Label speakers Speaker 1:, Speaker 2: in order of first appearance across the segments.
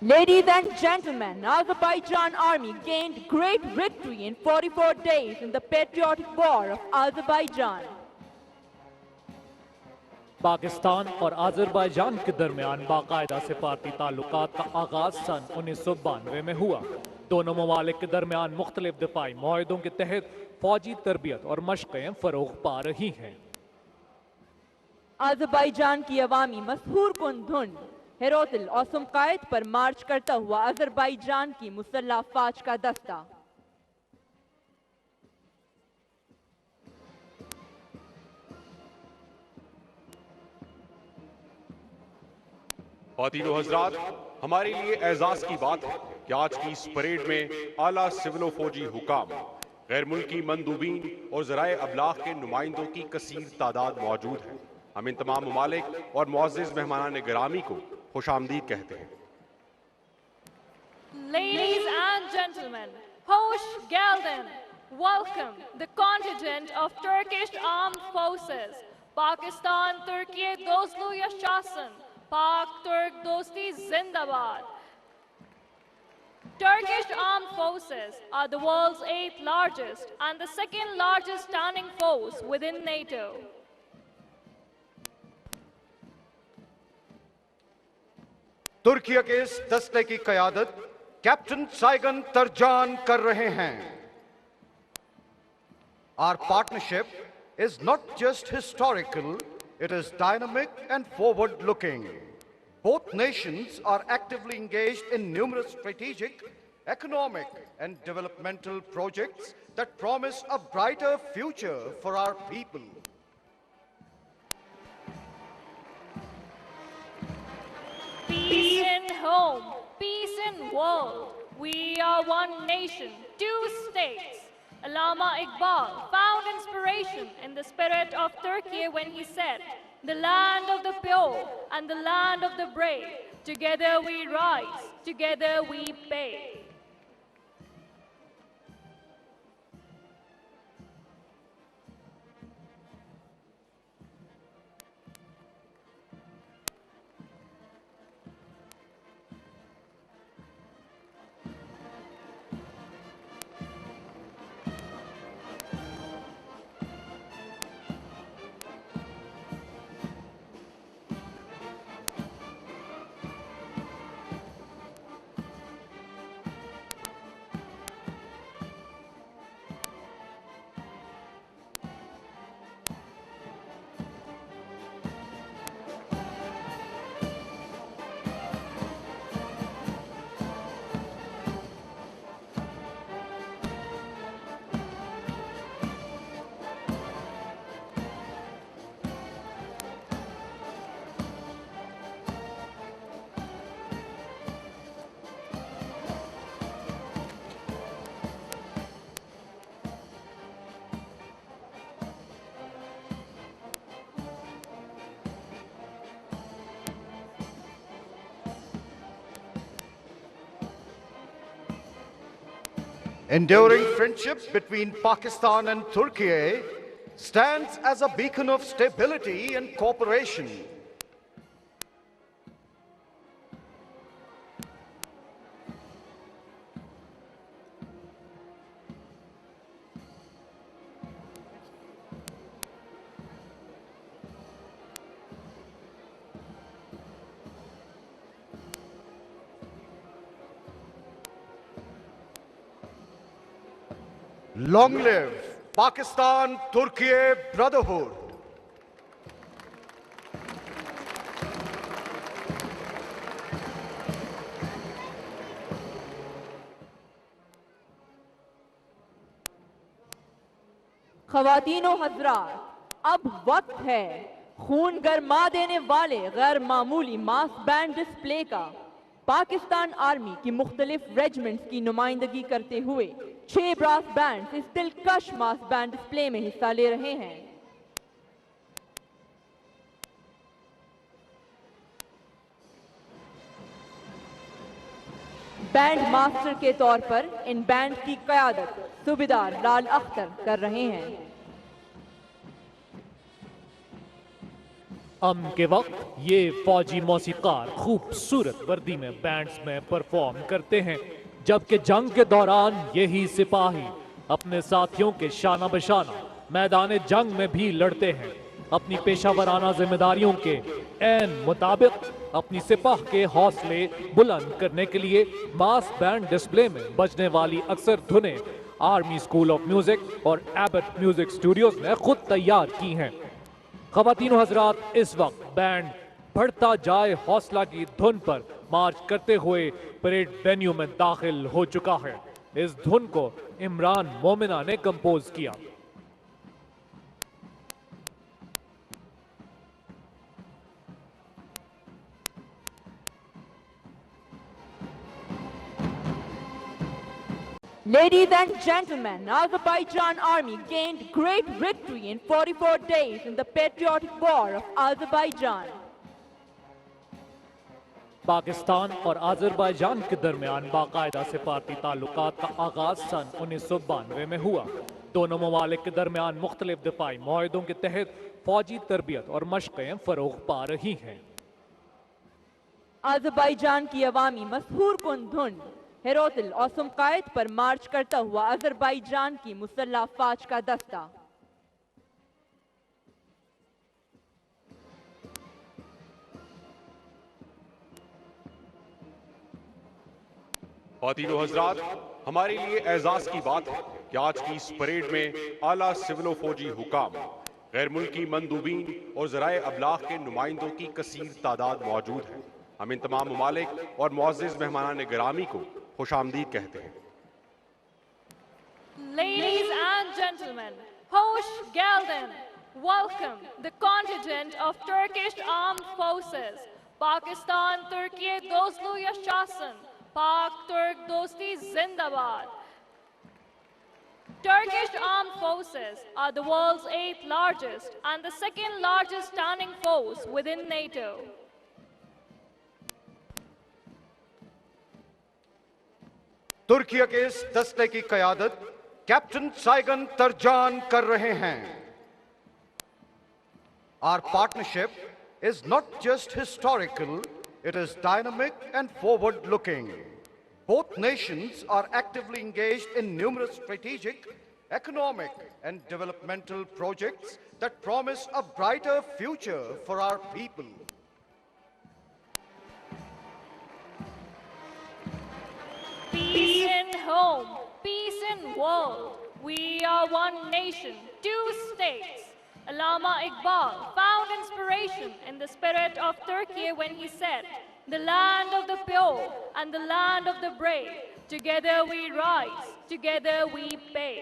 Speaker 1: Ladies and gentlemen, Azerbaijan army gained great victory in 44 days in the patriotic war of Azerbaijan.
Speaker 2: Pakistan اور آذربائیجان کے درمیان باقاعدہ سفارتی تعلقات کا آغاز سن 1992 میں ہوا۔ دونوں ممالک کے درمیان مختلف دفاعی معاہدوں کے تحت فوجی تربیت اور مشقیں فروغ پا رہی ہیں۔
Speaker 1: آذربائیجان کی عوامی مسحور کن دھن ہیروتل اور سمقائد پر مارچ کرتا ہوا آذربائیجان کی مسلح افواج کا دستہ۔
Speaker 3: خواتین و حضرات، ہمارے لیے اعزاز کی بات ہے کہ آج کی اس پریڈ میں اعلیٰ سول و فوجی حکام، غیر ملکی مندوبین اور ذرائع ابلاغ کے نمائندوں کی کثیر تعداد موجود ہے۔ ہم ان تمام ممالک اور معزز مہمانان گرامی کو خوش آمدید کہتے ہیں۔
Speaker 4: Ladies and gentlemen, hoş geldin. Welcome the contingent of Turkish Armed Forces. Pakistan, Türkiye dostluğu yaşasın. Pak Turk dosti zindabad. Turkish Armed Forces are the world's 8th largest and the 2nd largest standing force within NATO.
Speaker 5: Türkiye کے اس دستے کی قیادت captain سائگن ترجان کر رہے ہیں۔ Our partnership is not just historical, it is dynamic and forward-looking. Both nations are actively engaged in numerous strategic, economic and developmental projects that promise a brighter future for our people.
Speaker 4: Peace in home, peace in world. We are one nation, two states. Allama Iqbal found inspiration in the spirit of Turkey when he said, "The land of the pure and the land of the brave. Together we rise, together we pay."
Speaker 5: Enduring friendship between Pakistan and Turkey stands as a beacon of stability and cooperation. Long live Pakistan-Turkey brotherhood.
Speaker 1: خواتین و حضرات، اب وقت ہے خون گرما دینے والے غیر معمولی ماس بینڈ ڈسپلے کا۔ پاکستان آرمی کی مختلف ریجمنٹس کی نمائندگی کرتے ہوئے 6 براس بینڈز اس دلکش ماس بینڈ ڈسپلے میں حصہ لے رہے ہیں۔ بینڈ ماسٹر کے طور پر ان بینڈ کی قیادت صوبیدار لال اختر کر رہے ہیں۔
Speaker 2: امن کے وقت یہ فوجی موسیقار خوبصورت وردی میں بینڈز میں پرفارم کرتے ہیں، جبکہ جنگ کے دوران یہی سپاہی اپنے ساتھیوں کے شانہ بشانہ میدان جنگ میں بھی لڑتے ہیں، اپنی پیشہ ورانہ ذمہ داریوں کے عین مطابق اپنی سپاہ کے حوصلے بلند کرنے کے لیے ماس بینڈ ڈسپلے میں بجنے والی اکثر دھنیں آرمی اسکول آف میوزک اور ایبٹ میوزک اسٹوڈیوز نے خود تیار کی ہیں۔ خواتین و حضرات، اس وقت بینڈ بڑھتا جائے حوصلہ کی دھن پر مارچ کرتے ہوئے پریڈ وینیو میں داخل ہو چکا ہے۔ اس دھن کو عمران مومنہ نے کمپوز کیا۔
Speaker 1: Ladies and gentlemen, Azerbaijan army gained great victory in 44 days in the patriotic war of Azerbaijan.
Speaker 2: Pakistan اور آذربائیجان کے درمیان باقاعدہ سفارتی تعلقات کا آغاز سن 1992 میں ہوا۔ دونوں ممالک کے درمیان مختلف دفاعی معاہدوں کے تحت فوجی تربیت اور مشقیں فروغ پا رہی ہیں۔
Speaker 1: آذربائیجان کی عوامی مسحور کن دھن ہیروتل اور سمقائد پر مارچ کرتا ہوا آذربائیجان کی مسلح افواج کا دستہ۔
Speaker 3: خواتین و حضرات، ہمارے لیے اعزاز کی بات ہے کہ آج کی اس پریڈ میں اعلیٰ سول و فوجی حکام، غیر ملکی مندوبین اور ذرائع ابلاغ کے نمائندوں کی کثیر تعداد موجود ہے۔ ہم ان تمام ممالک اور معزز مہمانان گرامی کو خوش آمدید کہتے ہیں۔
Speaker 4: Ladies and gentlemen, hoş geldin. Welcome the contingent of Turkish Armed Forces. Pakistan, Türkiye dostluğu yaşasın. Pak-Turk dosti zindabad. Turkish Armed Forces are the world's 8th largest and the 2nd largest standing force within NATO.
Speaker 5: Türkiye کے اس دستے کی قیادت captain سائگن ترجان کر رہے ہیں۔ Our partnership is not just historical, it is dynamic and forward-looking. Both nations are actively engaged in numerous strategic, economic and developmental projects that promise a brighter future for our people.
Speaker 4: Peace in home, peace in world. We are one nation, two states. Allama Iqbal found inspiration in the spirit of Turkey when he said, "The land of the pure and the land of the brave. Together we rise, together we pay."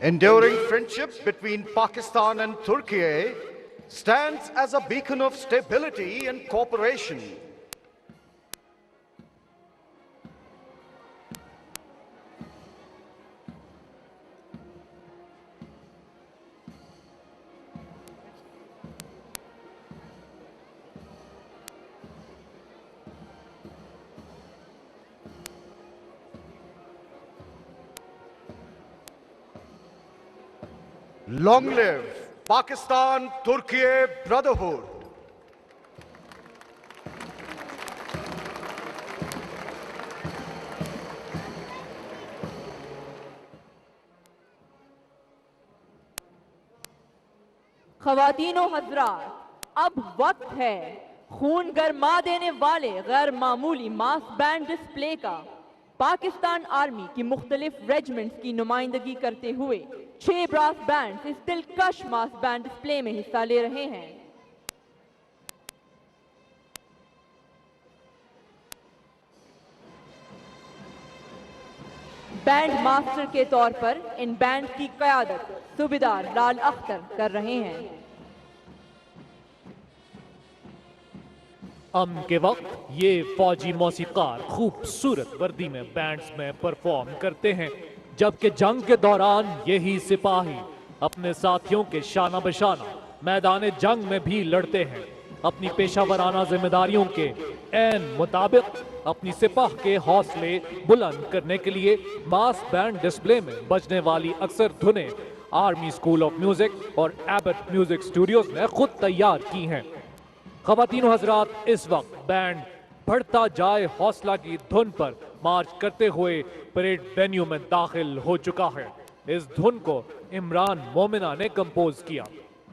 Speaker 5: Enduring friendship between Pakistan and Turkey stands as a beacon of stability and cooperation. Long live Pakistan Turkiye Brotherhood.
Speaker 1: ख़वातीन व हज़रात, अब वक्त है खून गरमा देने वाले गैर मामूली मास बैंड डिस्प्ले का। पाकिस्तान आर्मी की मुख्तलिफ रेजिमेंट्स की नुमाइंदगी करते हुए 6 ब्रास बैंड इस दिलकश मास बैंड डिस्प्ले में हिस्सा ले रहे हैं। बैंड मास्टर के तौर पर इन बैंड की क़यादत सूबेदार लाल अख्तर कर रहे हैं।
Speaker 2: अमन के वक्त ये फौजी मौसीकार खूबसूरत वर्दी में बैंड्स में परफॉर्म करते हैं, जबकि जंग के दौरान यही सिपाही अपने साथियों के शाना बशाना मैदान जंग में भी लड़ते हैं। अपनी पेशावराना जिम्मेदारियों के ऐन मुताबिक अपनी सिपाह के हौसले बुलंद करने के लिए मास बैंड डिस्प्ले में बजने वाली अक्सर धुनें आर्मी स्कूल ऑफ म्यूजिक और एबट म्यूजिक स्टूडियोज ने खुद तैयार की हैं। ख़वातीन हज़रात, इस वक्त बैंड बढ़ता जाए हौसला की धुन पर मार्च करते हुए परेड वेन्यू में दाखिल हो चुका है। इस धुन को इमरान मोमिना ने कंपोज किया।